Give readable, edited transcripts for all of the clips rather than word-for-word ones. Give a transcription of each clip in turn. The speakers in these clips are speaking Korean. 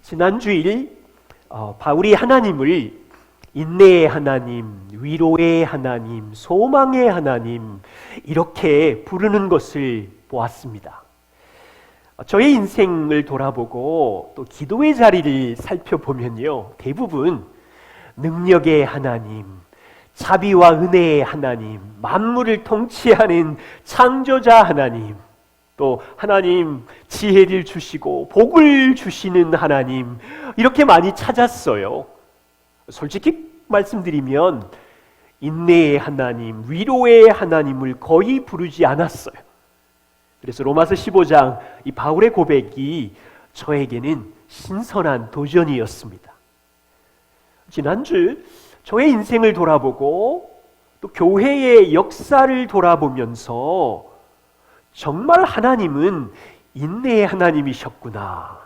지난 주일 바울이 하나님을 인내의 하나님, 위로의 하나님, 소망의 하나님 이렇게 부르는 것을 보았습니다. 저의 인생을 돌아보고 또 기도의 자리를 살펴보면요, 대부분 능력의 하나님, 자비와 은혜의 하나님, 만물을 통치하는 창조자 하나님, 또 하나님 지혜를 주시고 복을 주시는 하나님, 이렇게 많이 찾았어요. 솔직히 말씀드리면 인내의 하나님, 위로의 하나님을 거의 부르지 않았어요. 그래서 로마서 15장 이 바울의 고백이 저에게는 신선한 도전이었습니다. 지난주 저의 인생을 돌아보고 또 교회의 역사를 돌아보면서 정말 하나님은 인내의 하나님이셨구나,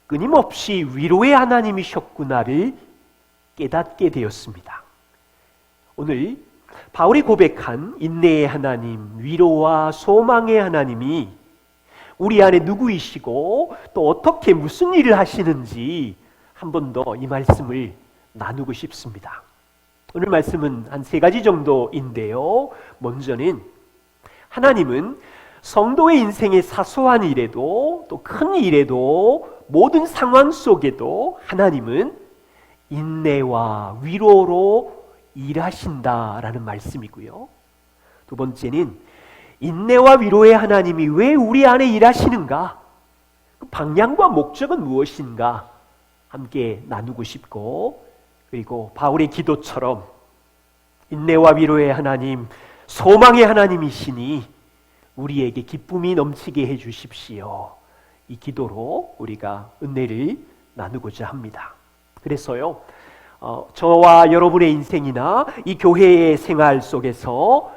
끊임없이 위로의 하나님이셨구나를 깨닫게 되었습니다. 오늘 바울이 고백한 인내의 하나님, 위로와 소망의 하나님이 우리 안에 누구이시고 또 어떻게 무슨 일을 하시는지 한 번 더 이 말씀을 나누고 싶습니다. 오늘 말씀은 한 3가지 정도인데요. 먼저는 하나님은 성도의 인생의 사소한 일에도 또 큰 일에도 모든 상황 속에도 하나님은 인내와 위로로 일하신다라는 말씀이고요. 두 번째는 인내와 위로의 하나님이 왜 우리 안에 일하시는가? 그 방향과 목적은 무엇인가? 함께 나누고 싶고, 그리고 바울의 기도처럼 인내와 위로의 하나님, 소망의 하나님이시니 우리에게 기쁨이 넘치게 해주십시오. 이 기도로 우리가 은혜를 나누고자 합니다. 그래서요, 저와 여러분의 인생이나 이 교회의 생활 속에서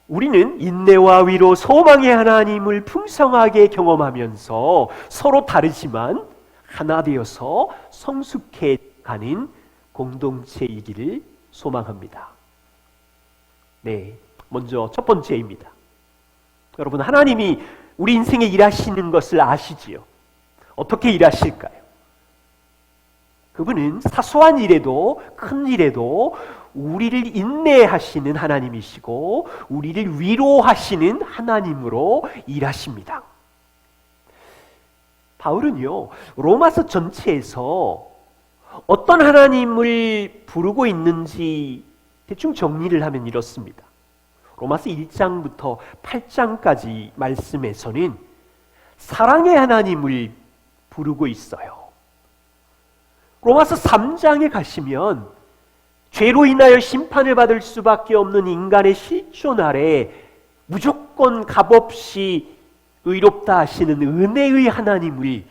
우리는 인내와 위로, 소망의 하나님을 풍성하게 경험하면서 서로 다르지만 하나 되어서 성숙해 가는 공동체이기를 소망합니다. 네, 먼저 첫 번째입니다. 여러분, 하나님이 우리 인생에 일하시는 것을 아시지요? 어떻게 일하실까요? 그분은 사소한 일에도 큰 일에도 우리를 인내하시는 하나님이시고 우리를 위로하시는 하나님으로 일하십니다. 바울은요, 로마서 전체에서 어떤 하나님을 부르고 있는지 대충 정리를 하면 이렇습니다. 로마서 1장부터 8장까지 말씀에서는 사랑의 하나님을 부르고 있어요. 로마서 3장에 가시면 죄로 인하여 심판을 받을 수밖에 없는 인간의 실존 아래 무조건 값없이 의롭다 하시는 은혜의 하나님을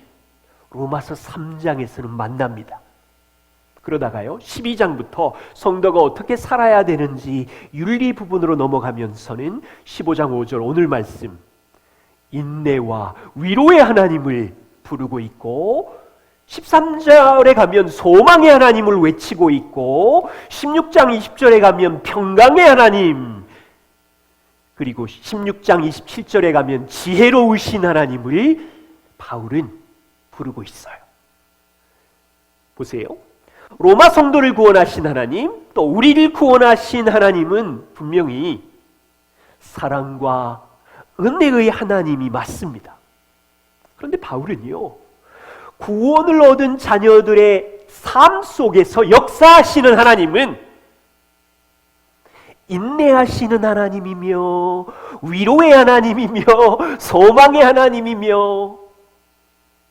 로마서 3장에서는 만납니다. 그러다가요, 12장부터 성도가 어떻게 살아야 되는지 윤리 부분으로 넘어가면서는 15장 5절 오늘 말씀, 인내와 위로의 하나님을 부르고 있고, 13절에 가면 소망의 하나님을 외치고 있고, 16장 20절에 가면 평강의 하나님, 그리고 16장 27절에 가면 지혜로우신 하나님을 바울은 부르고 있어요. 보세요. 로마 성도를 구원하신 하나님, 또 우리를 구원하신 하나님은 분명히 사랑과 은혜의 하나님이 맞습니다. 그런데 바울은요, 구원을 얻은 자녀들의 삶 속에서 역사하시는 하나님은 인내하시는 하나님이며 위로의 하나님이며 소망의 하나님이며,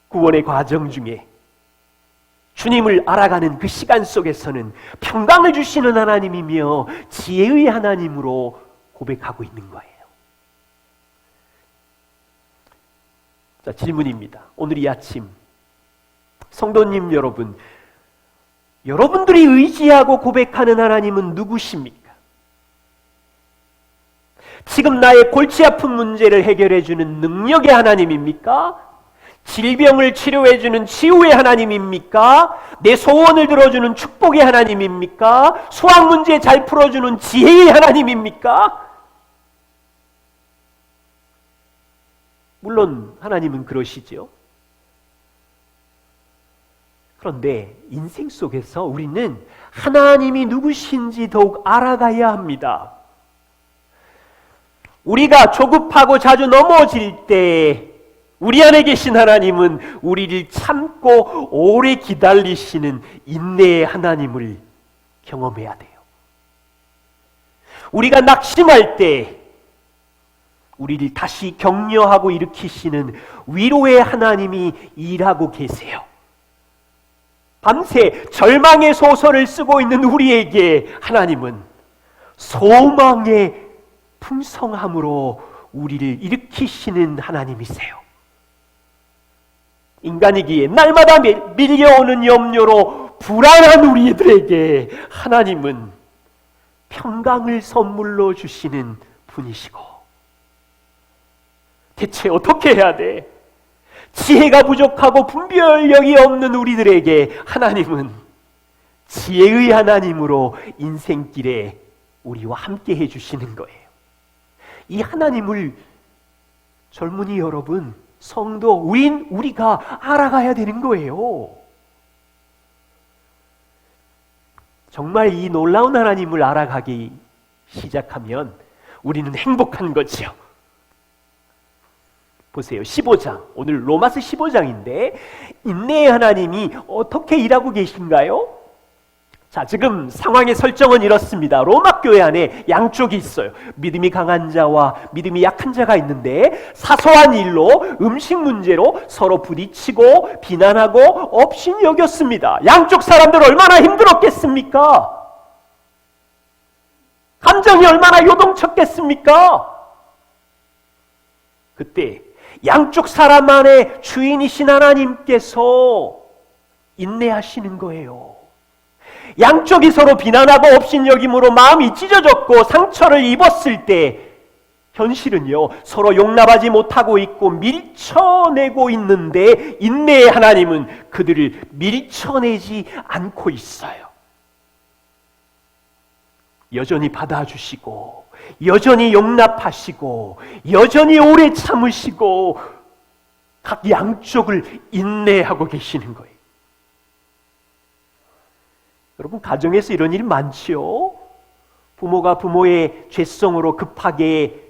구원의 과정 중에 주님을 알아가는 그 시간 속에서는 평강을 주시는 하나님이며 지혜의 하나님으로 고백하고 있는 거예요. 자, 질문입니다. 오늘 이 아침 성도님 여러분, 여러분들이 의지하고 고백하는 하나님은 누구십니까? 지금 나의 골치 아픈 문제를 해결해주는 능력의 하나님입니까? 질병을 치료해주는 치유의 하나님입니까? 내 소원을 들어주는 축복의 하나님입니까? 수학 문제 잘 풀어주는 지혜의 하나님입니까? 물론 하나님은 그러시죠. 그런데 인생 속에서 우리는 하나님이 누구신지 더욱 알아가야 합니다. 우리가 조급하고 자주 넘어질 때 우리 안에 계신 하나님은 우리를 참고 오래 기다리시는 인내의 하나님을 경험해야 돼요. 우리가 낙심할 때 우리를 다시 격려하고 일으키시는 위로의 하나님이 일하고 계세요. 밤새 절망의 소설을 쓰고 있는 우리에게 하나님은 소망의 풍성함으로 우리를 일으키시는 하나님이세요. 인간이기에 날마다 밀려오는 염려로 불안한 우리들에게 하나님은 평강을 선물로 주시는 분이시고, 대체 어떻게 해야 돼? 지혜가 부족하고 분별력이 없는 우리들에게 하나님은 지혜의 하나님으로 인생길에 우리와 함께 해주시는 거예요. 이 하나님을 젊은이 여러분, 성도, 우리가 알아가야 되는 거예요. 정말 이 놀라운 하나님을 알아가기 시작하면 우리는 행복한 거죠. 보세요. 15장. 오늘 로마서 15장인데 인내의 하나님이 어떻게 일하고 계신가요? 자, 지금 상황의 설정은 이렇습니다. 로마 교회 안에 양쪽이 있어요. 믿음이 강한 자와 믿음이 약한 자가 있는데 사소한 일로 음식 문제로 서로 부딪히고 비난하고 업신여겼습니다. 양쪽 사람들 얼마나 힘들었겠습니까? 감정이 얼마나 요동쳤겠습니까? 그때 양쪽 사람 안에 주인이신 하나님께서 인내하시는 거예요. 양쪽이 서로 비난하고 업신여김으로 마음이 찢어졌고 상처를 입었을 때 현실은요, 서로 용납하지 못하고 있고 밀쳐내고 있는데 인내의 하나님은 그들을 밀쳐내지 않고 있어요. 여전히 받아주시고 여전히 용납하시고 여전히 오래 참으시고 각 양쪽을 인내하고 계시는 거예요. 여러분, 가정에서 이런 일 많지요? 부모가 부모의 죄성으로 급하게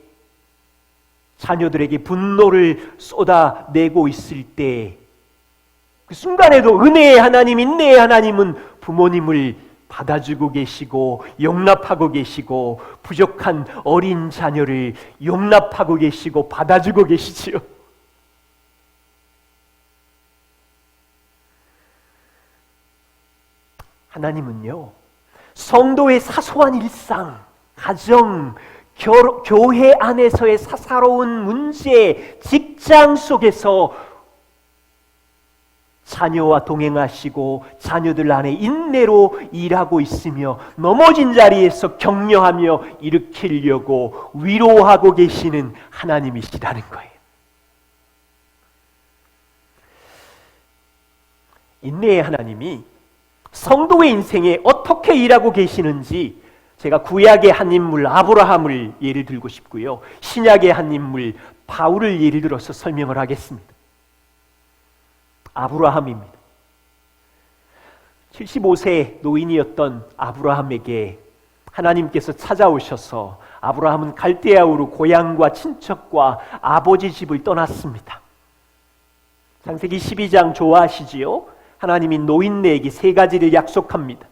자녀들에게 분노를 쏟아내고 있을 때 그 순간에도 은혜의 하나님, 인내의 하나님은 부모님을 받아주고 계시고 용납하고 계시고 부족한 어린 자녀를 용납하고 계시고 받아주고 계시지요. 하나님은요, 성도의 사소한 일상, 가정, 교회 안에서의 사사로운 문제, 직장 속에서 자녀와 동행하시고 자녀들 안에 인내로 일하고 있으며 넘어진 자리에서 격려하며 일으키려고 위로하고 계시는 하나님이시라는 거예요. 인내의 하나님이 성도의 인생에 어떻게 일하고 계시는지 제가 구약의 한 인물 아브라함을 예를 들고 싶고요, 신약의 한 인물 바울을 예를 들어서 설명을 하겠습니다. 아브라함입니다. 75세 노인이었던 아브라함에게 하나님께서 찾아오셔서 아브라함은 갈대아우로 고향과 친척과 아버지 집을 떠났습니다. 창세기 12장 좋아하시지요? 하나님이 노인네에게 세 가지를 약속합니다.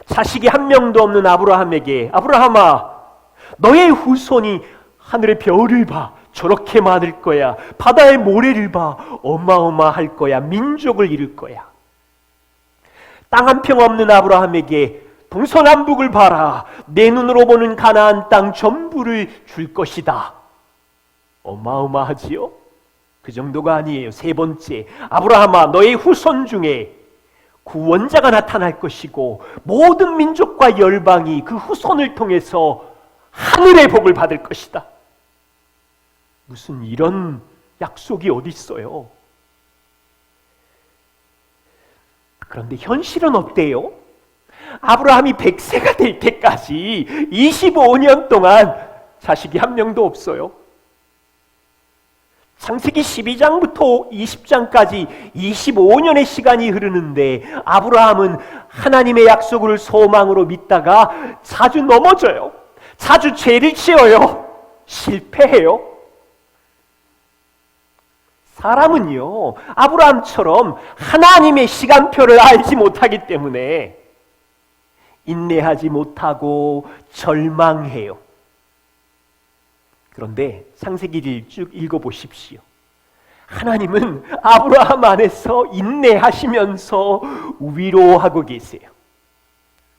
자식이 한 명도 없는 아브라함에게, 아브라함아, 너의 후손이 하늘의 별을 봐, 저렇게 많을 거야. 바다의 모래를 봐, 어마어마할 거야. 민족을 이룰 거야. 땅 한 평 없는 아브라함에게 동서남북을 봐라. 내 눈으로 보는 가나안 땅 전부를 줄 것이다. 어마어마하지요? 그 정도가 아니에요. 세 번째, 아브라함아, 너의 후손 중에 구원자가 나타날 것이고 모든 민족과 열방이 그 후손을 통해서 하늘의 복을 받을 것이다. 무슨 이런 약속이 어디 있어요? 그런데 현실은 어때요? 아브라함이 100세가 될 때까지 25년 동안 자식이 한 명도 없어요. 창세기 12장부터 20장까지 25년의 시간이 흐르는데 아브라함은 하나님의 약속을 소망으로 믿다가 자주 넘어져요. 자주 죄를 지어요. 실패해요. 사람은요, 아브라함처럼 하나님의 시간표를 알지 못하기 때문에 인내하지 못하고 절망해요. 그런데 창세기를 쭉 읽어보십시오. 하나님은 아브라함 안에서 인내하시면서 위로하고 계세요.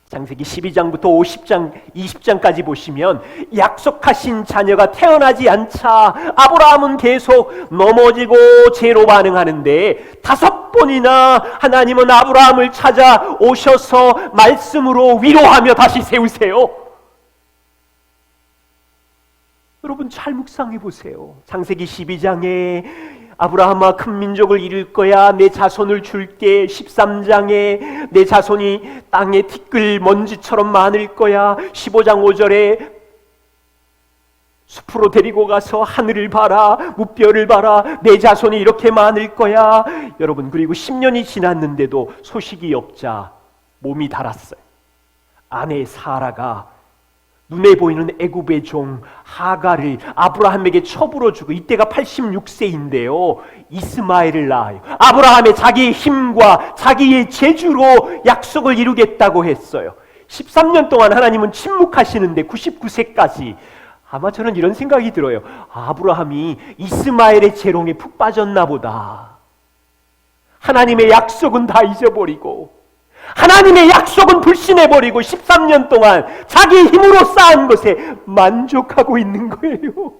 창세기 12장부터 50장, 20장까지 보시면 약속하신 자녀가 태어나지 않자 아브라함은 계속 넘어지고 죄로 반응하는데 5번이나 하나님은 아브라함을 찾아오셔서 말씀으로 위로하며 다시 세우세요. 여러분 잘 묵상해 보세요. 창세기 12장에 아브라함아 큰 민족을 이룰 거야 내 자손을 줄게. 13장에 내 자손이 땅에 티끌 먼지처럼 많을 거야. 15장 5절에 숲으로 데리고 가서 하늘을 봐라 무뼈를 봐라 내 자손이 이렇게 많을 거야. 여러분 그리고 10년이 지났는데도 소식이 없자 몸이 달았어요. 아내 사라가 눈에 보이는 애굽의 종 하갈을 아브라함에게 처부러 주고 이때가 86세인데요. 이스마엘을 낳아요. 아브라함의 자기의 힘과 자기의 재주로 약속을 이루겠다고 했어요. 13년 동안 하나님은 침묵하시는데 99세까지 아마 저는 이런 생각이 들어요. 아브라함이 이스마엘의 재롱에 푹 빠졌나 보다. 하나님의 약속은 다 잊어버리고 하나님의 약속은 불신해버리고 13년 동안 자기 힘으로 쌓은 것에 만족하고 있는 거예요.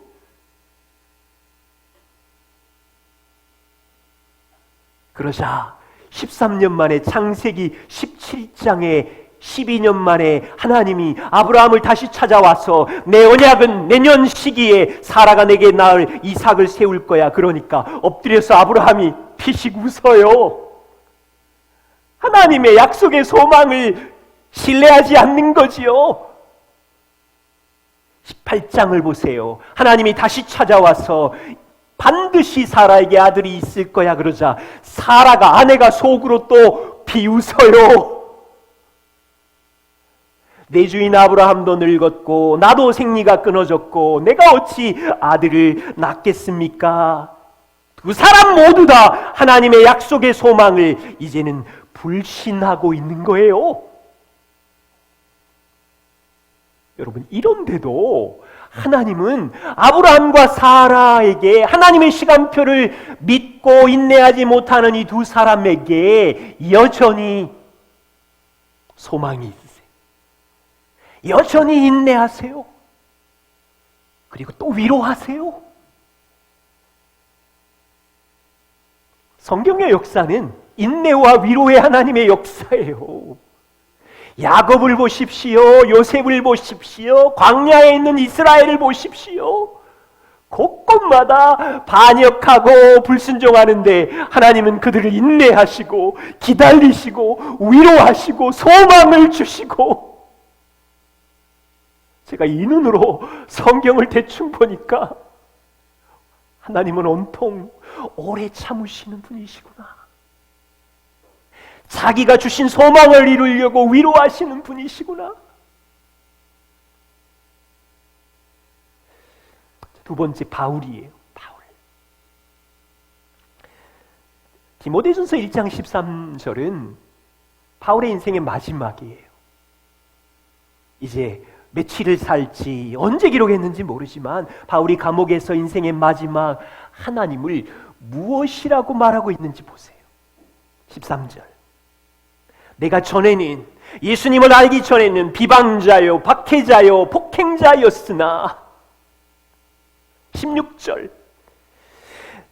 그러자 13년 만에 창세기 17장에 12년 만에 하나님이 아브라함을 다시 찾아와서 내 언약은 내년 시기에 사라가 내게 낳을 이삭을 세울 거야. 그러니까 엎드려서 아브라함이 피식 웃어요. 하나님의 약속의 소망을 신뢰하지 않는 거지요. 18장을 보세요. 하나님이 다시 찾아와서 반드시 사라에게 아들이 있을 거야 그러자 사라가 아내가 속으로 또 비웃어요. 내 주인 아브라함도 늙었고 나도 생리가 끊어졌고 내가 어찌 아들을 낳겠습니까? 두 사람 모두 다 하나님의 약속의 소망을 이제는 불신하고 있는 거예요. 여러분 이런데도 하나님은 아브라함과 사라에게 하나님의 시간표를 믿고 인내하지 못하는 이 두 사람에게 여전히 소망이 있으세요. 여전히 인내하세요. 그리고 또 위로하세요. 성경의 역사는 인내와 위로의 하나님의 역사예요. 야곱을 보십시오. 요셉을 보십시오. 광야에 있는 이스라엘을 보십시오. 곳곳마다 반역하고 불순종하는데 하나님은 그들을 인내하시고 기다리시고 위로하시고 소망을 주시고 제가 이 눈으로 성경을 대충 보니까 하나님은 온통 오래 참으시는 분이시구나. 자기가 주신 소망을 이루려고 위로하시는 분이시구나. 두 번째 바울이에요. 바울. 디모데전서 1장 13절은 바울의 인생의 마지막이에요. 이제 며칠을 살지 언제 기록했는지 모르지만 바울이 감옥에서 인생의 마지막 하나님을 무엇이라고 말하고 있는지 보세요. 13절. 내가 전에는 예수님을 알기 전에는 비방자요 박해자요 폭행자였으나 16절.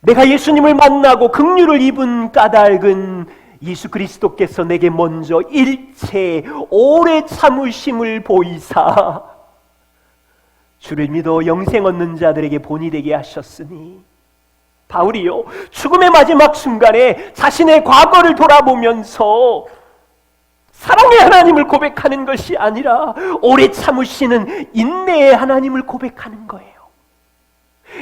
내가 예수님을 만나고 긍휼을 입은 까닭은 예수 그리스도께서 내게 먼저 일체 오래 참으심을 보이사 주를 믿어 영생 얻는 자들에게 본이 되게 하셨으니. 바울이요 죽음의 마지막 순간에 자신의 과거를 돌아보면서 사랑의 하나님을 고백하는 것이 아니라 오래 참으시는 인내의 하나님을 고백하는 거예요.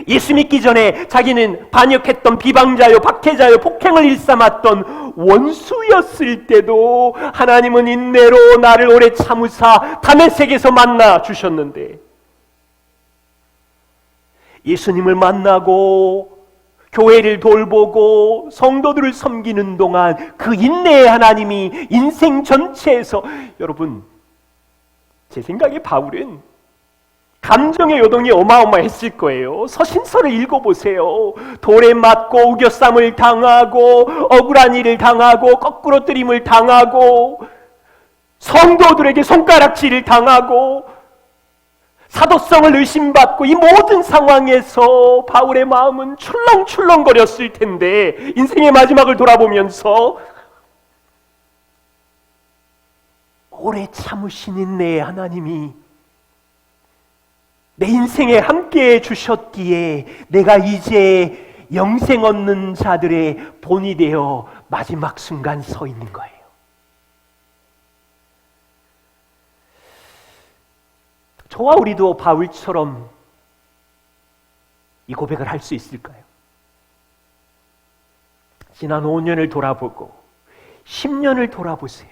예수 믿기 전에 자기는 반역했던 비방자요, 박해자요, 폭행을 일삼았던 원수였을 때도 하나님은 인내로 나를 오래 참으사 다메섹에서 만나 주셨는데, 예수님을 만나고 교회를 돌보고 성도들을 섬기는 동안 그 인내의 하나님이 인생 전체에서, 여러분, 제 생각에 바울은 감정의 요동이 어마어마했을 거예요. 서신서를 읽어보세요. 돌에 맞고 우겨쌈을 당하고 억울한 일을 당하고 거꾸로 뜨림을 당하고 성도들에게 손가락질을 당하고 사도성을 의심받고, 이 모든 상황에서 바울의 마음은 출렁출렁거렸을 텐데, 인생의 마지막을 돌아보면서 오래 참으신 인내의 하나님이 내 인생에 함께해 주셨기에 내가 이제 영생 얻는 자들의 본이 되어 마지막 순간 서 있는 거예요. 저와 우리도 바울처럼 이 고백을 할 수 있을까요? 지난 5년을 돌아보고 10년을 돌아보세요.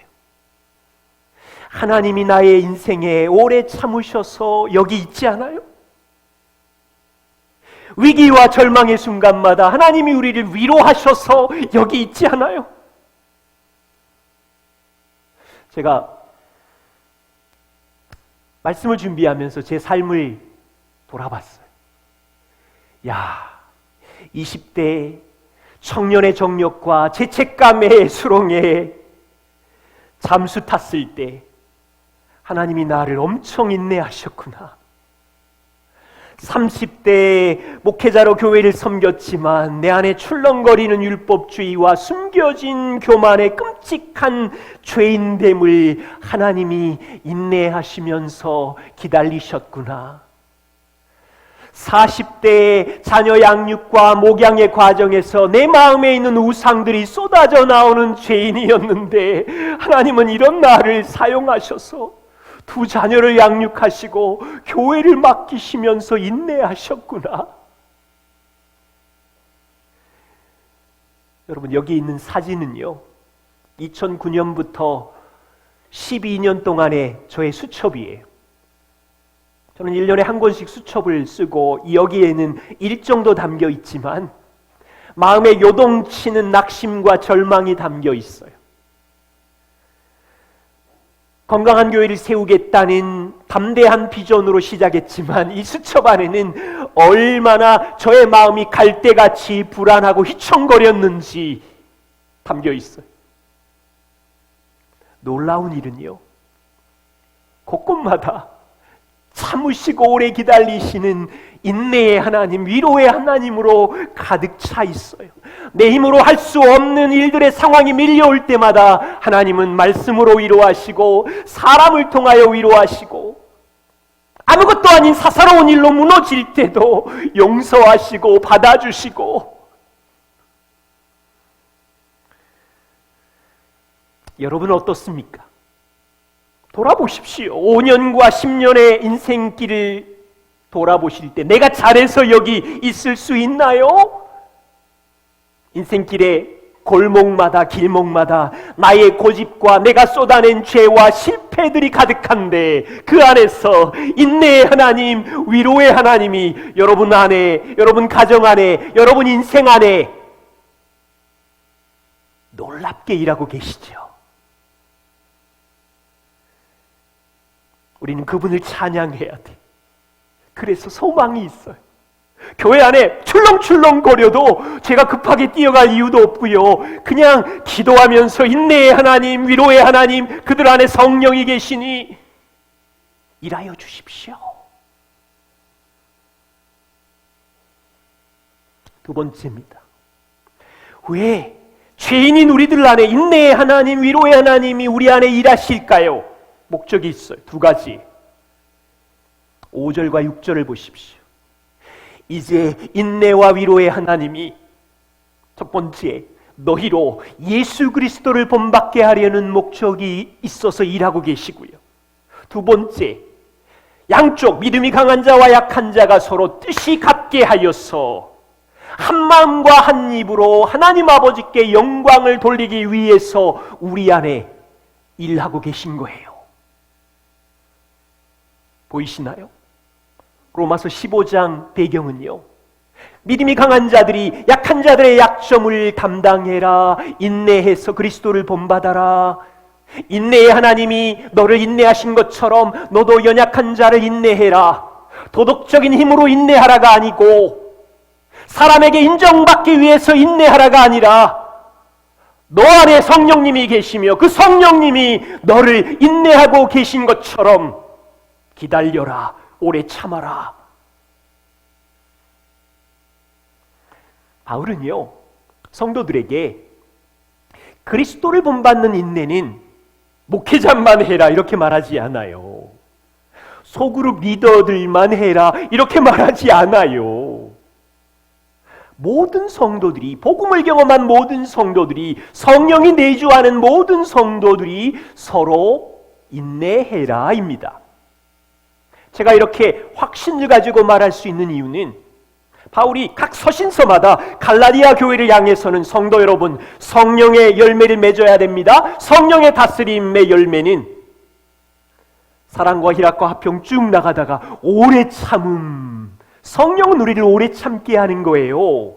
하나님이 나의 인생에 오래 참으셔서 여기 있지 않아요? 위기와 절망의 순간마다 하나님이 우리를 위로하셔서 여기 있지 않아요? 제가 말씀을 준비하면서 제 삶을 돌아봤어요. 20대 청년의 정력과 죄책감의 수렁에 잠수 탔을 때 하나님이 나를 엄청 인내하셨구나. 30대 목회자로 교회를 섬겼지만 내 안에 출렁거리는 율법주의와 숨겨진 교만의 끔찍한 죄인됨을 하나님이 인내하시면서 기다리셨구나. 40대 자녀 양육과 목양의 과정에서 내 마음에 있는 우상들이 쏟아져 나오는 죄인이었는데 하나님은 이런 나를 사용하셔서 2 자녀를 양육하시고 교회를 맡기시면서 인내하셨구나. 여러분, 여기 있는 사진은요, 2009년부터 12년 동안의 저의 수첩이에요. 저는 1년에 한 권씩 수첩을 쓰고 여기에는 일정도 담겨 있지만 마음에 요동치는 낙심과 절망이 담겨 있어요. 건강한 교회를 세우겠다는 담대한 비전으로 시작했지만 이 수첩 안에는 얼마나 저의 마음이 갈대같이 불안하고 휘청거렸는지 담겨 있어요. 놀라운 일은요, 곳곳마다 참으시고 오래 기다리시는 인내의 하나님, 위로의 하나님으로 가득 차 있어요. 내 힘으로 할 수 없는 일들의 상황이 밀려올 때마다 하나님은 말씀으로 위로하시고 사람을 통하여 위로하시고, 아무것도 아닌 사사로운 일로 무너질 때도 용서하시고 받아주시고. 여러분 어떻습니까? 돌아보십시오. 5년과 10년의 인생길을 돌아보실 때 내가 잘해서 여기 있을 수 있나요? 인생길에 골목마다 길목마다 나의 고집과 내가 쏟아낸 죄와 실패들이 가득한데 그 안에서 인내의 하나님, 위로의 하나님이 여러분 안에, 여러분 가정 안에, 여러분 인생 안에 놀랍게 일하고 계시죠. 우리는 그분을 찬양해야 돼. 그래서 소망이 있어요. 교회 안에 출렁출렁거려도 제가 급하게 뛰어갈 이유도 없고요. 그냥 기도하면서 인내의 하나님, 위로의 하나님, 그들 안에 성령이 계시니 일하여 주십시오. 2번째입니다. 왜 죄인인 우리들 안에 인내의 하나님, 위로의 하나님이 우리 안에 일하실까요? 목적이 있어요. 2가지. 5절과 6절을 보십시오. 이제 인내와 위로의 하나님이 첫 번째, 너희로 예수 그리스도를 본받게 하려는 목적이 있어서 일하고 계시고요. 2번째, 양쪽 믿음이 강한 자와 약한 자가 서로 뜻이 같다 같게 하여서 한 마음과 한 입으로 하나님 아버지께 영광을 돌리기 위해서 우리 안에 일하고 계신 거예요. 보이시나요? 로마서 15장 배경은요, 믿음이 강한 자들이 약한 자들의 약점을 담당해라, 인내해서 그리스도를 본받아라, 인내의 하나님이 너를 인내하신 것처럼 너도 연약한 자를 인내해라, 도덕적인 힘으로 인내하라가 아니고 사람에게 인정받기 위해서 인내하라가 아니라 너 안에 성령님이 계시며 그 성령님이 너를 인내하고 계신 것처럼 기다려라, 오래 참아라. 바울은요, 성도들에게 그리스도를 본받는 인내는 목회자만 해라 이렇게 말하지 않아요. 소그룹 리더들만 해라 이렇게 말하지 않아요. 모든 성도들이, 복음을 경험한 모든 성도들이, 성령이 내주하는 모든 성도들이 서로 인내해라입니다. 제가 이렇게 확신을 가지고 말할 수 있는 이유는 바울이 각 서신서마다 갈라디아 교회를 향해서는 성도 여러분, 성령의 열매를 맺어야 됩니다. 성령의 다스림의 열매는 사랑과 희락과 화평 쭉 나가다가 오래 참음, 성령은 우리를 오래 참게 하는 거예요.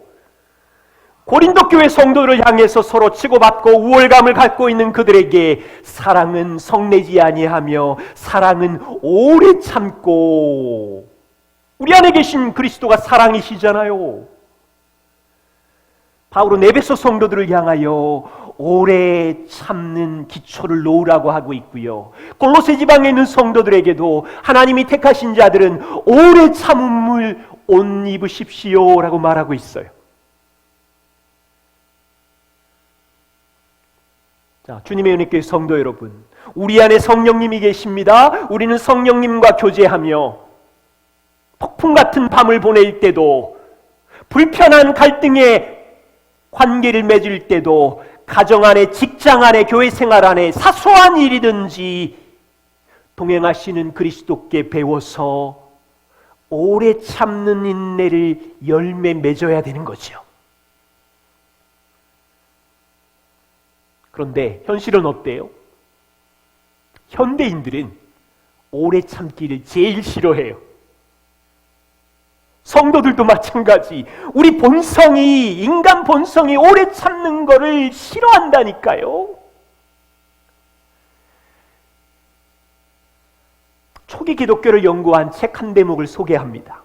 고린도 교회 성도를 향해서 서로 치고받고 우월감을 갖고 있는 그들에게 사랑은 성내지 아니하며 사랑은 오래 참고, 우리 안에 계신 그리스도가 사랑이시잖아요. 바울은 에베소 성도들을 향하여 오래 참는 기초를 놓으라고 하고 있고요, 골로새 지방에 있는 성도들에게도 하나님이 택하신 자들은 오래 참음을 옷 입으십시오 라고 말하고 있어요. 자, 주님의 은혜교회 성도 여러분, 우리 안에 성령님이 계십니다. 우리는 성령님과 교제하며 폭풍 같은 밤을 보낼 때도, 불편한 갈등의 관계를 맺을 때도, 가정 안에, 직장 안에, 교회 생활 안에 사소한 일이든지 동행하시는 그리스도께 배워서 오래 참는 인내를 열매 맺어야 되는 거죠. 그런데 현실은 어때요? 현대인들은 오래 참기를 제일 싫어해요. 성도들도 마찬가지. 우리 본성이, 인간 본성이 오래 참는 거를 싫어한다니까요. 초기 기독교를 연구한 책 한 대목을 소개합니다.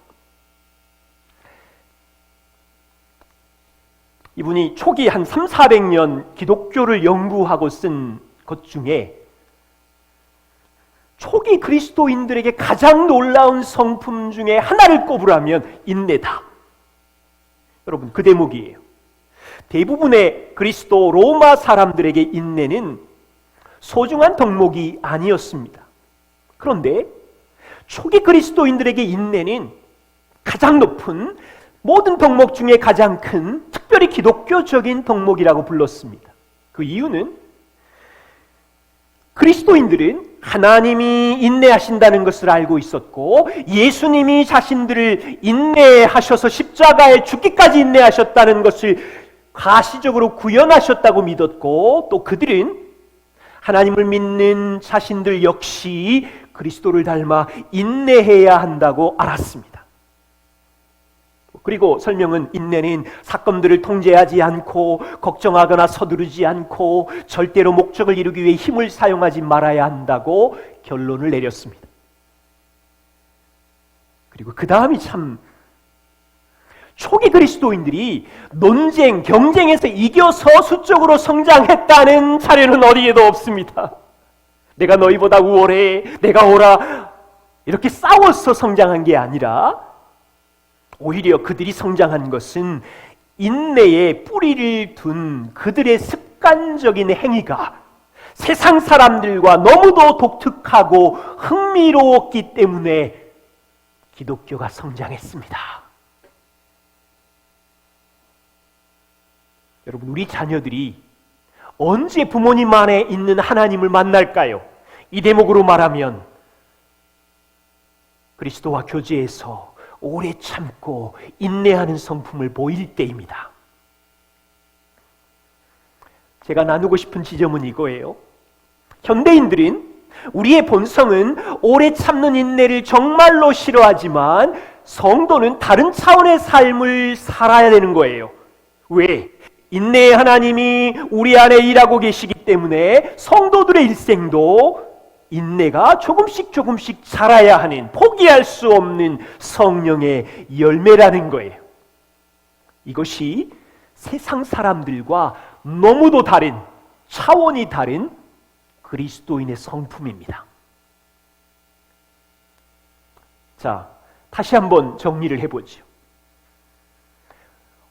이분이 초기 한 300~400년 기독교를 연구하고 쓴 것 중에 초기 그리스도인들에게 가장 놀라운 성품 중에 하나를 꼽으라면 인내다. 여러분, 그 대목이에요. 대부분의 그리스도 로마 사람들에게 인내는 소중한 덕목이 아니었습니다. 그런데 초기 그리스도인들에게 인내는 가장 높은, 모든 덕목 중에 가장 큰, 특별히 기독교적인 덕목이라고 불렀습니다. 그 이유는 그리스도인들은 하나님이 인내하신다는 것을 알고 있었고, 예수님이 자신들을 인내하셔서 십자가에 죽기까지 인내하셨다는 것을 가시적으로 구현하셨다고 믿었고, 또 그들은 하나님을 믿는 자신들 역시 그리스도를 닮아 인내해야 한다고 알았습니다. 그리고 설명은 인내는 사건들을 통제하지 않고 걱정하거나 서두르지 않고 절대로 목적을 이루기 위해 힘을 사용하지 말아야 한다고 결론을 내렸습니다. 그리고 그 다음이 참, 초기 그리스도인들이 논쟁, 경쟁에서 이겨서 수적으로 성장했다는 자료는 어디에도 없습니다. 내가 너희보다 우월해, 내가 오라, 이렇게 싸워서 성장한 게 아니라 오히려 그들이 성장한 것은 인내에 뿌리를 둔 그들의 습관적인 행위가 세상 사람들과 너무도 독특하고 흥미로웠기 때문에 기독교가 성장했습니다. 여러분, 우리 자녀들이 언제 부모님 안에 있는 하나님을 만날까요? 이 대목으로 말하면 그리스도와 교제해서 오래 참고 인내하는 성품을 보일 때입니다. 제가 나누고 싶은 지점은 이거예요. 현대인들은 우리의 본성은 오래 참는 인내를 정말로 싫어하지만 성도는 다른 차원의 삶을 살아야 되는 거예요. 왜? 인내의 하나님이 우리 안에 일하고 계시기 때문에 성도들의 일생도 인내가 조금씩 자라야 하는, 포기할 수 없는 성령의 열매라는 거예요. 이것이 세상 사람들과 너무도 다른, 차원이 다른 그리스도인의 성품입니다. 자, 다시 한번 정리를 해보죠.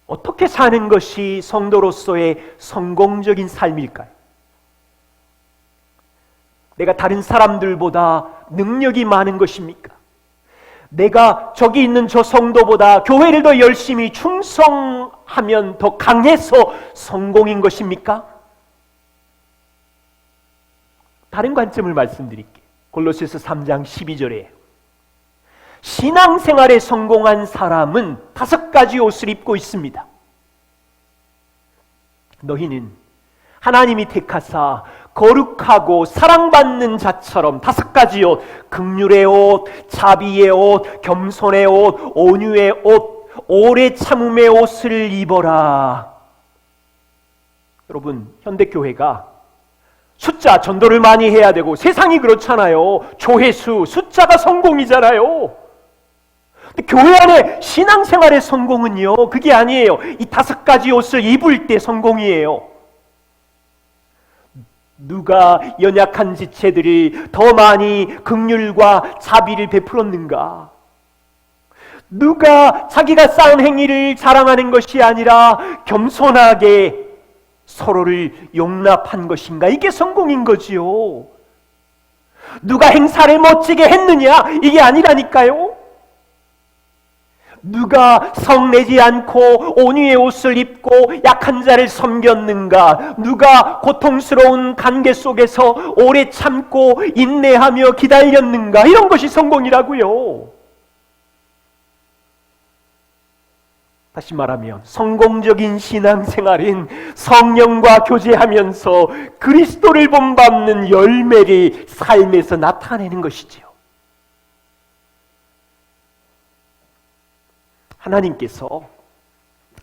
어떻게 사는 것이 성도로서의 성공적인 삶일까요? 내가 다른 사람들보다 능력이 많은 것입니까? 내가 저기 있는 저 성도보다 교회를 더 열심히 충성하면 더 강해서 성공인 것입니까? 다른 관점을 말씀드릴게요. 골로새서 3장 12절에 신앙생활에 성공한 사람은 5가지 옷을 입고 있습니다. 너희는 하나님이 택하사 거룩하고 사랑받는 자처럼 5가지 옷, 긍휼의 옷, 자비의 옷, 겸손의 옷, 온유의 옷, 오래 참음의 옷을 입어라. 여러분, 현대교회가 숫자 전도를 많이 해야 되고, 세상이 그렇잖아요. 조회수, 숫자가 성공이잖아요. 근데 교회 안에 신앙생활의 성공은요, 그게 아니에요. 이 5가지 옷을 입을 때 성공이에요. 누가 연약한 지체들이 더 많이 긍휼과 자비를 베풀었는가? 누가 자기가 쌓은 행위를 자랑하는 것이 아니라 겸손하게 서로를 용납한 것인가? 이게 성공인 거지요. 누가 행사를 멋지게 했느냐? 이게 아니라니까요. 누가 성내지 않고 온유의 옷을 입고 약한 자를 섬겼는가? 누가 고통스러운 관계 속에서 오래 참고 인내하며 기다렸는가? 이런 것이 성공이라고요. 다시 말하면 성공적인 신앙생활은 성령과 교제하면서 그리스도를 본받는 열매를 삶에서 나타내는 것이지요. 하나님께서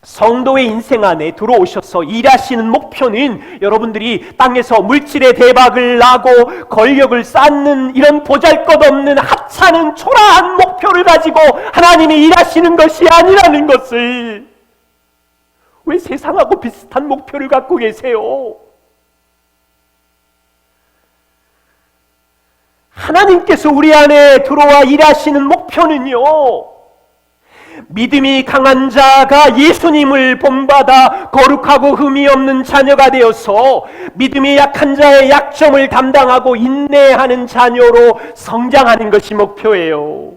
성도의 인생 안에 들어오셔서 일하시는 목표는 여러분들이 땅에서 물질의 대박을 나고 권력을 쌓는 이런 보잘것없는 하찮은 초라한 목표를 가지고 하나님이 일하시는 것이 아니라는 것을, 왜 세상하고 비슷한 목표를 갖고 계세요? 하나님께서 우리 안에 들어와 일하시는 목표는요, 믿음이 강한 자가 예수님을 본받아 거룩하고 흠이 없는 자녀가 되어서 믿음이 약한 자의 약점을 담당하고 인내하는 자녀로 성장하는 것이 목표예요.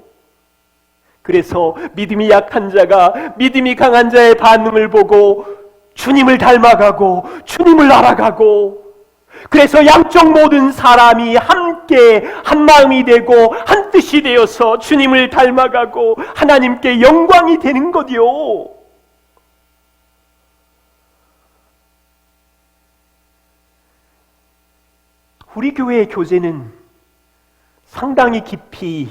그래서 믿음이 약한 자가 믿음이 강한 자의 반응을 보고 주님을 닮아가고 주님을 알아가고, 그래서 양쪽 모든 사람이 함께 한 마음이 되고 한 뜻이 되어서 주님을 닮아가고 하나님께 영광이 되는 거디요. 우리 교회의 교제는 상당히 깊이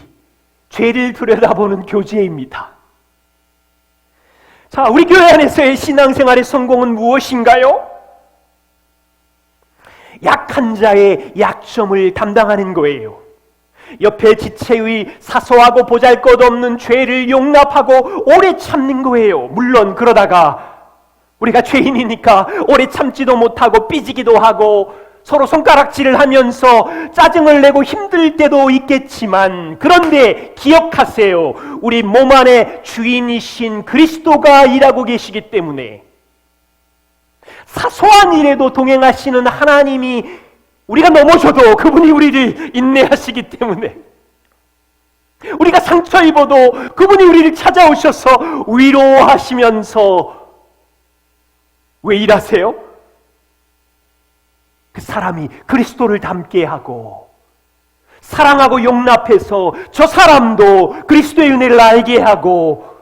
죄를 들여다보는 교제입니다. 자, 우리 교회 안에서의 신앙생활의 성공은 무엇인가요? 약한 자의 약점을 담당하는 거예요. 옆에 지체의 사소하고 보잘것없는 죄를 용납하고 오래 참는 거예요. 물론 그러다가 우리가 죄인이니까 오래 참지도 못하고 삐지기도 하고 서로 손가락질을 하면서 짜증을 내고 힘들 때도 있겠지만, 그런데 기억하세요. 우리 몸 안에 주인이신 그리스도가 일하고 계시기 때문에 사소한 일에도 동행하시는 하나님이, 우리가 넘어져도 그분이 우리를 인내하시기 때문에, 우리가 상처 입어도 그분이 우리를 찾아오셔서 위로하시면서 왜 일하세요? 그 사람이 그리스도를 닮게 하고 사랑하고 용납해서 저 사람도 그리스도의 은혜를 알게 하고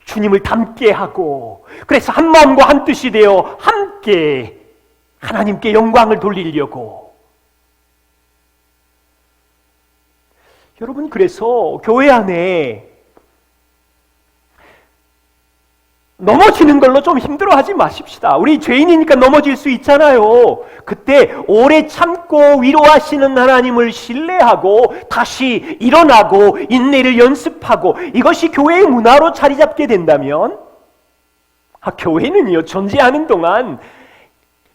주님을 닮게 하고, 그래서 한 마음과 한 뜻이 되어 함께 하나님께 영광을 돌리려고. 여러분, 그래서 교회 안에 넘어지는 걸로 좀 힘들어하지 마십시다. 우리 죄인이니까 넘어질 수 있잖아요. 그때 오래 참고 위로하시는 하나님을 신뢰하고 다시 일어나고 인내를 연습하고, 이것이 교회의 문화로 자리 잡게 된다면, 교회는요, 존재하는 동안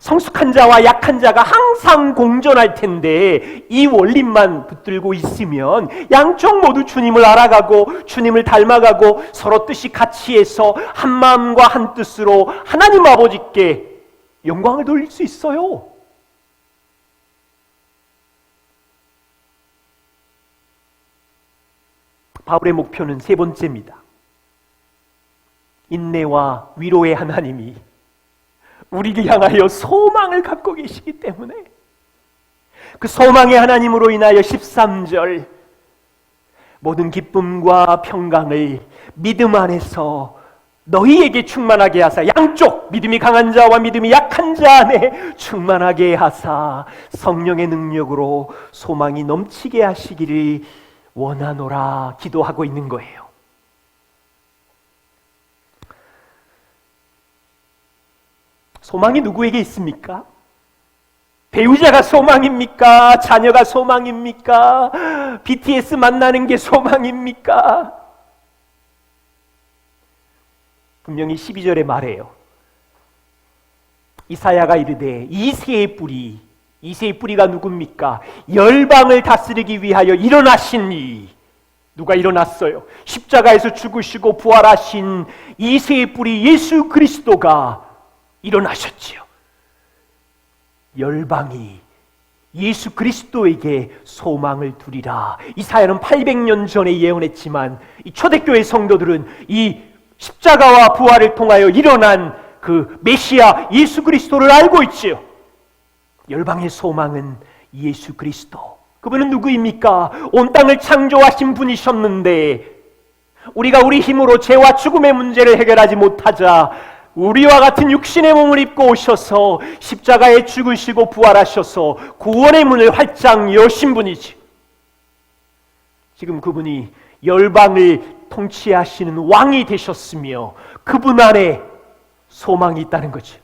성숙한 자와 약한 자가 항상 공존할 텐데, 이 원리만 붙들고 있으면 양쪽 모두 주님을 알아가고 주님을 닮아가고 서로 뜻이 같이 해서 한 마음과 한 뜻으로 하나님 아버지께 영광을 돌릴 수 있어요. 바울의 목표는 세 번째입니다. 인내와 위로의 하나님이 우리를 향하여 소망을 갖고 계시기 때문에, 그 소망의 하나님으로 인하여 13절, 모든 기쁨과 평강을 믿음 안에서 너희에게 충만하게 하사, 양쪽 믿음이 강한 자와 믿음이 약한 자 안에 충만하게 하사 성령의 능력으로 소망이 넘치게 하시기를 원하노라 기도하고 있는 거예요. 소망이 누구에게 있습니까? 배우자가 소망입니까? 자녀가 소망입니까? BTS 만나는 게 소망입니까? 분명히 12절에 말해요. 이사야가 이르되 이새의 뿌리, 이새의 뿌리가 누굽니까? 열방을 다스리기 위하여 일어나신 이, 누가 일어났어요? 십자가에서 죽으시고 부활하신 이새의 뿌리 예수 그리스도가 일어나셨지요. 열방이 예수 그리스도에게 소망을 두리라. 이사야는 800년 전에 예언했지만, 이 초대교회 성도들은 이 십자가와 부활을 통하여 일어난 그 메시아 예수 그리스도를 알고 있지요. 열방의 소망은 예수 그리스도. 그분은 누구입니까? 온 땅을 창조하신 분이셨는데, 우리가 우리 힘으로 죄와 죽음의 문제를 해결하지 못하자 우리와 같은 육신의 몸을 입고 오셔서 십자가에 죽으시고 부활하셔서 구원의 문을 활짝 여신 분이지. 지금 그분이 열방을 통치하시는 왕이 되셨으며 그분 안에 소망이 있다는 거죠.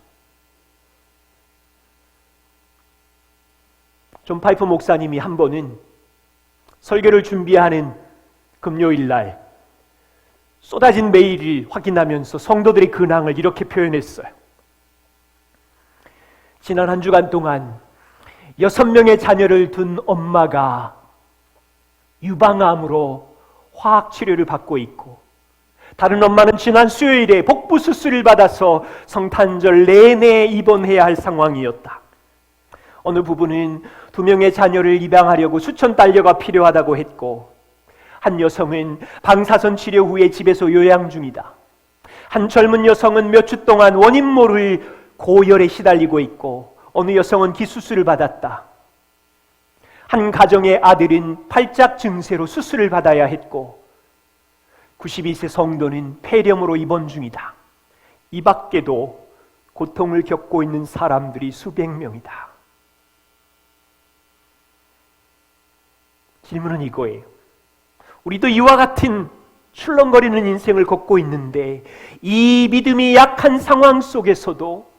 존 파이프 목사님이 한 번은 설교를 준비하는 금요일 날 쏟아진 메일을 확인하면서 성도들의 근황을 이렇게 표현했어요. 지난 한 주간 동안 6명의 자녀를 둔 엄마가 유방암으로 화학치료를 받고 있고, 다른 엄마는 지난 수요일에 복부 수술을 받아서 성탄절 내내 입원해야 할 상황이었다. 어느 부부는 2명의 자녀를 입양하려고 수천 달러가 필요하다고 했고, 한 여성은 방사선 치료 후에 집에서 요양 중이다. 한 젊은 여성은 몇 주 동안 원인 모를 고열에 시달리고 있고, 어느 여성은 기수술을 받았다. 한 가정의 아들은 팔짝 증세로 수술을 받아야 했고, 92세 성도는 폐렴으로 입원 중이다. 이 밖에도 고통을 겪고 있는 사람들이 수백 명이다. 질문은 이거예요. 우리도 이와 같은 출렁거리는 인생을 걷고 있는데, 이 믿음이 약한 상황 속에서도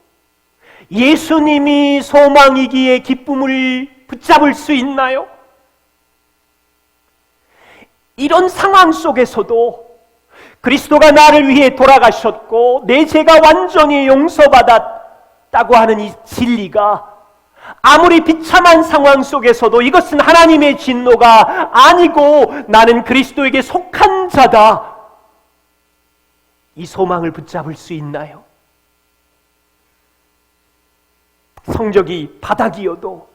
예수님이 소망이기에 기쁨을 붙잡을 수 있나요? 이런 상황 속에서도 그리스도가 나를 위해 돌아가셨고 내 죄가 완전히 용서받았다고 하는 이 진리가, 아무리 비참한 상황 속에서도 이것은 하나님의 진노가 아니고 나는 그리스도에게 속한 자다, 이 소망을 붙잡을 수 있나요? 성적이 바닥이어도,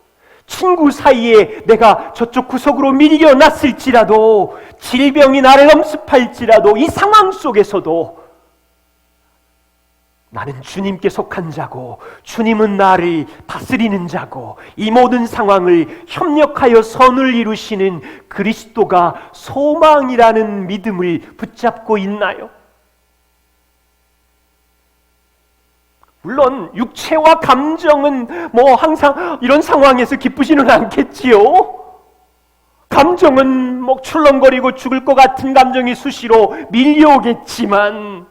친구 사이에 내가 저쪽 구석으로 밀려났을지라도, 질병이 나를 엄습할지라도, 이 상황 속에서도 나는 주님께 속한 자고 주님은 나를 다스리는 자고 이 모든 상황을 협력하여 선을 이루시는 그리스도가 소망이라는 믿음을 붙잡고 있나요? 물론 육체와 감정은 항상 이런 상황에서 기쁘지는 않겠지요. 감정은 출렁거리고 죽을 것 같은 감정이 수시로 밀려오겠지만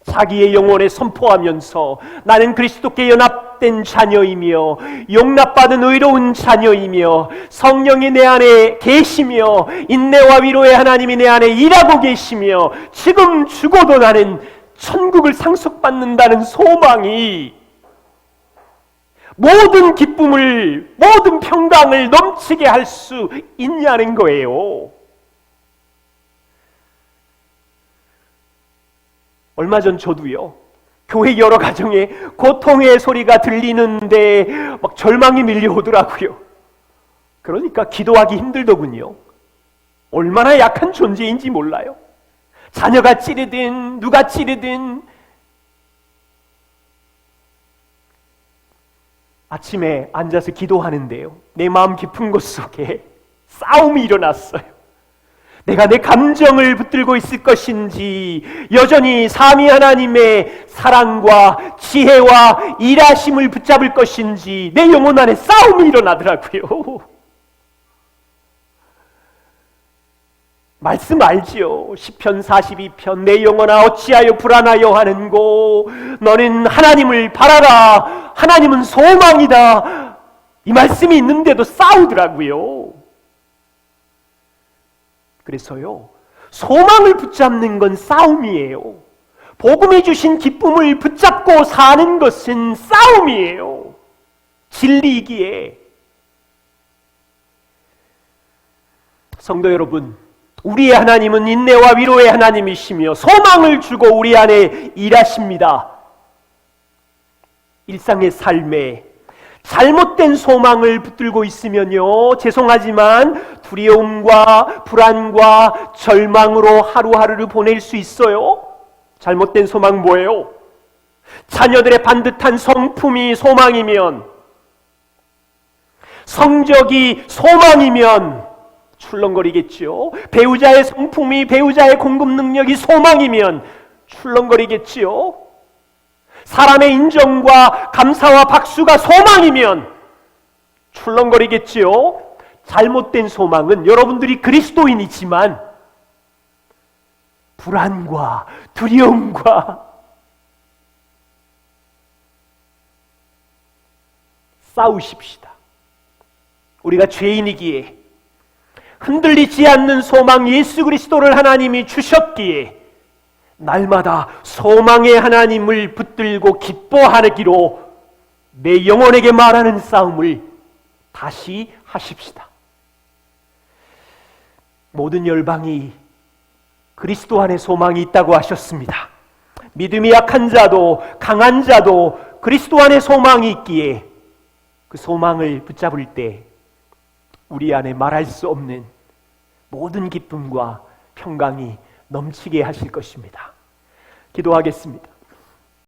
자기의 영혼에 선포하면서 나는 그리스도께 연합된 자녀이며 용납받은 의로운 자녀이며 성령이 내 안에 계시며 인내와 위로의 하나님이 내 안에 일하고 계시며 지금 죽어도 나는 천국을 상속받는다는 소망이 모든 기쁨을, 모든 평강을 넘치게 할 수 있냐는 거예요. 얼마 전 저도요, 교회 여러 가정에 고통의 소리가 들리는데 절망이 밀려오더라고요. 그러니까 기도하기 힘들더군요. 얼마나 약한 존재인지 몰라요. 자녀가 찌르든 누가 찌르든 아침에 앉아서 기도하는데요, 내 마음 깊은 곳 속에 싸움이 일어났어요. 내가 내 감정을 붙들고 있을 것인지 여전히 삼위 하나님의 사랑과 지혜와 일하심을 붙잡을 것인지 내 영혼 안에 싸움이 일어나더라고요. 말씀 알지요? 시편 42편 내 영혼아 어찌하여 불안하여 하는고 너는 하나님을 바라라 하나님은 소망이다. 이 말씀이 있는데도 싸우더라고요. 그래서요, 소망을 붙잡는 건 싸움이에요. 복음이 주신 기쁨을 붙잡고 사는 것은 싸움이에요. 진리이기에. 성도 여러분, 우리의 하나님은 인내와 위로의 하나님이시며 소망을 주고 우리 안에 일하십니다. 일상의 삶에 잘못된 소망을 붙들고 있으면요, 죄송하지만 두려움과 불안과 절망으로 하루하루를 보낼 수 있어요. 잘못된 소망 뭐예요? 자녀들의 반듯한 성품이 소망이면, 성적이 소망이면 출렁거리겠지요. 배우자의 성품이, 배우자의 공급 능력이 소망이면 출렁거리겠지요. 사람의 인정과 감사와 박수가 소망이면 출렁거리겠지요. 잘못된 소망은 여러분들이 그리스도인이지만 불안과 두려움과 싸우십시다. 우리가 죄인이기에 흔들리지 않는 소망 예수 그리스도를 하나님이 주셨기에 날마다 소망의 하나님을 붙들고 기뻐하기로 내 영혼에게 말하는 싸움을 다시 하십시다. 모든 열방이 그리스도 안에 소망이 있다고 하셨습니다. 믿음이 약한 자도 강한 자도 그리스도 안에 소망이 있기에 그 소망을 붙잡을 때 우리 안에 말할 수 없는 모든 기쁨과 평강이 넘치게 하실 것입니다. 기도하겠습니다.